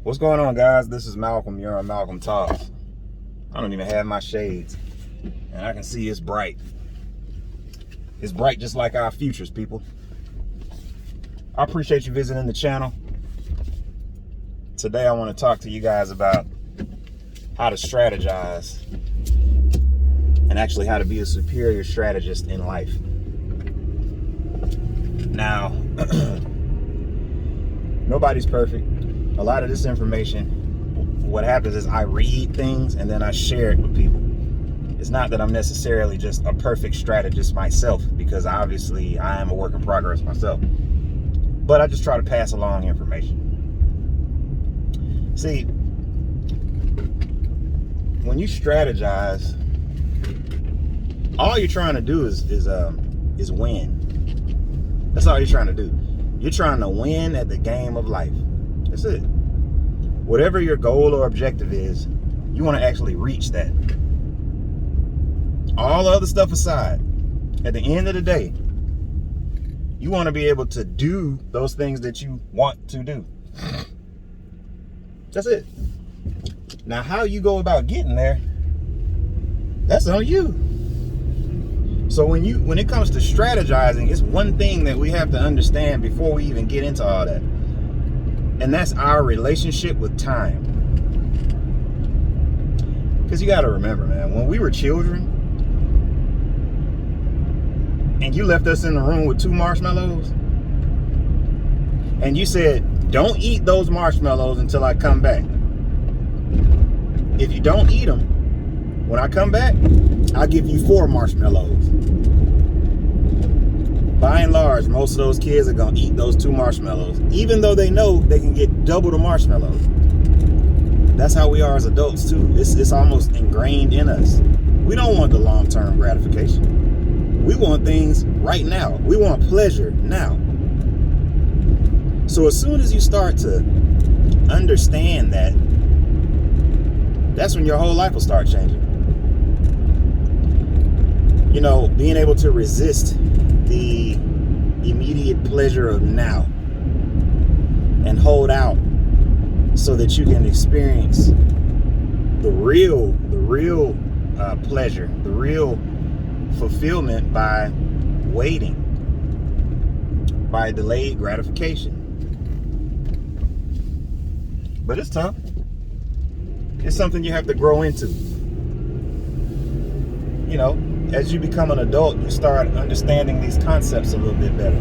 What's going on, guys? This is Malcolm. You're on Malcolm Talks. I don't even have my shades, and I can see it's bright. It's bright just like our futures, people. I appreciate you visiting the channel. Today I want to talk to you guys about how to strategize and actually how to be a superior strategist in life. Now, nobody's perfect. A lot of this information, what happens is I read things and then I share it with people. It's not that I'm necessarily just a perfect strategist myself, because obviously I am a work in progress myself. But I just try to pass along information. See, when you strategize, all you're trying to do is win. That's all you're trying to do. You're trying to win at the game of life. That's it. Whatever your goal or objective is, you want to actually reach that. All the other stuff aside, at the end of the day, you want to be able to do those things that you want to do. That's it. Now, how you go about getting there, that's on you. So when it comes to strategizing, it's one thing that we have to understand before we even get into all that. And that's our relationship with time. Because you got to remember, man, when we were children and you left us in the room with 2 marshmallows and you said, don't eat those marshmallows until I come back. If you don't eat them, when I come back, I'll give you 4 marshmallows. By and large, most of those kids are going to eat those 2 marshmallows, even though they know they can get double the marshmallows. That's how we are as adults, too. It's almost ingrained in us. We don't want the long-term gratification. We want things right now. We want pleasure now. So as soon as you start to understand that, that's when your whole life will start changing. You know, being able to resist the immediate pleasure of now and hold out so that you can experience the real pleasure, the real fulfillment by waiting, by delayed gratification. But it's tough. It's something you have to grow into. You know, as you become an adult, you start understanding these concepts a little bit better.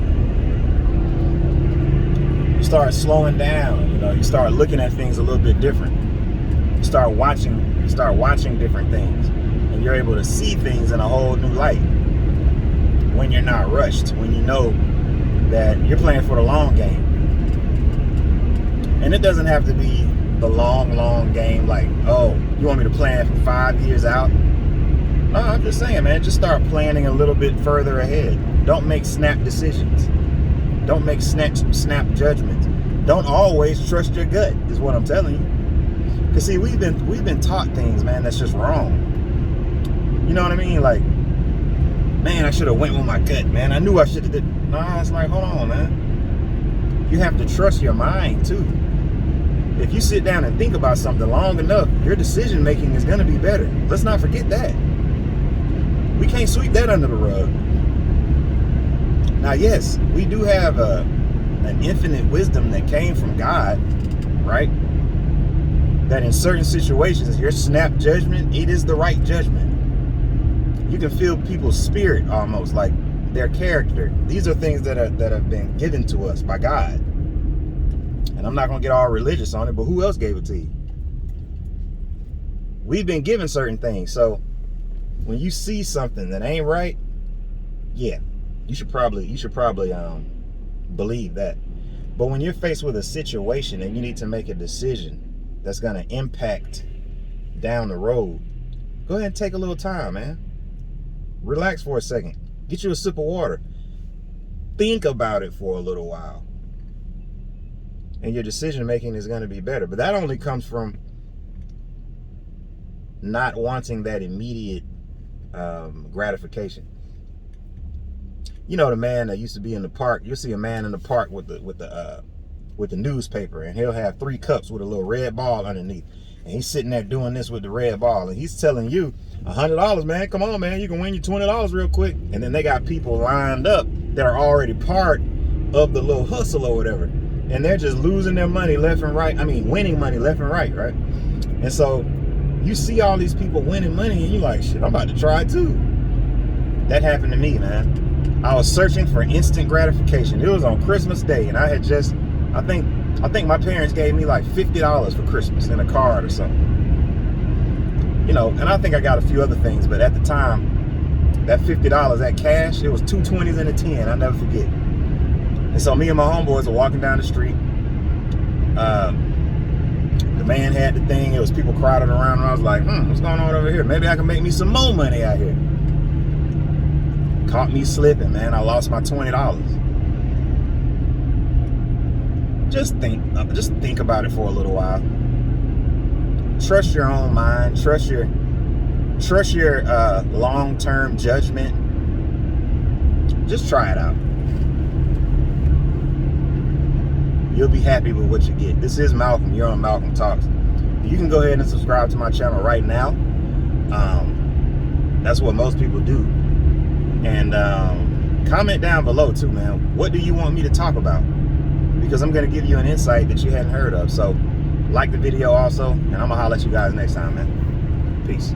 You start slowing down, you know, you start looking at things a little bit different. You start watching different things, and you're able to see things in a whole new light when you're not rushed, when you know that you're playing for the long game. And it doesn't have to be the long game, like, oh, you want me to plan for 5 years out? No, I'm just saying, man, just start planning a little bit further ahead. Don't make snap decisions. Don't make snap judgments. Don't always trust your gut, is what I'm telling you. Because see, we've been taught things, man, that's just wrong. You know what I mean? Like, man, I should have went with my gut, man. I knew I should have did. Nah, it's like, hold on, man. You have to trust your mind too. If you sit down and think about something long enough, your decision making is going to be better. Let's not forget that. We can't sweep that under the rug. Now, yes, we do have an infinite wisdom that came from God, right? That in certain situations, your snap judgment, it is the right judgment. You can feel people's spirit almost, like their character. These are things that have been given to us by God. And I'm not going to get all religious on it, but who else gave it to you? We've been given certain things. So when you see something that ain't right, yeah, you should probably believe that. But when you're faced with a situation and you need to make a decision that's going to impact down the road, go ahead and take a little time, man. Relax for a second. Get you a sip of water. Think about it for a little while. And your decision making is going to be better. But that only comes from not wanting that immediate gratification. You know, the man that used to be in the park, you'll see a man in the park with the with the newspaper, and he'll have 3 cups with a little red ball underneath. And he's sitting there doing this with the red ball, and he's telling you, $100, man, come on, man, you can win you $20 real quick. And then they got people lined up that are already part of the little hustle or whatever. And they're just losing their money left and right. I mean, winning money left and right, right? And so you see all these people winning money, and you're like, shit, I'm about to try it too. That happened to me, man. I was searching for instant gratification. It was on Christmas Day, and I had just, I think my parents gave me like $50 for Christmas in a card or something. You know, and I think I got a few other things, but at the time, that $50, that cash, it was 2 20s and a 10. I'll never forget. And so me and my homeboys were walking down the street. The man had the thing. It was people crowded around, and I was like, what's going on over here? Maybe I can make me some more money out here. Caught me slipping, man. I lost my $20. Just think about it for a little while. Trust your own mind. Trust your long-term judgment. Just try it out. You'll be happy with what you get. This is Malcolm. You're on Malcolm Talks. You can go ahead and subscribe to my channel right now. That's what most people do. And comment down below too, man. What do you want me to talk about? Because I'm going to give you an insight that you hadn't heard of. So like the video also, and I'm going to holler at you guys next time, man. Peace.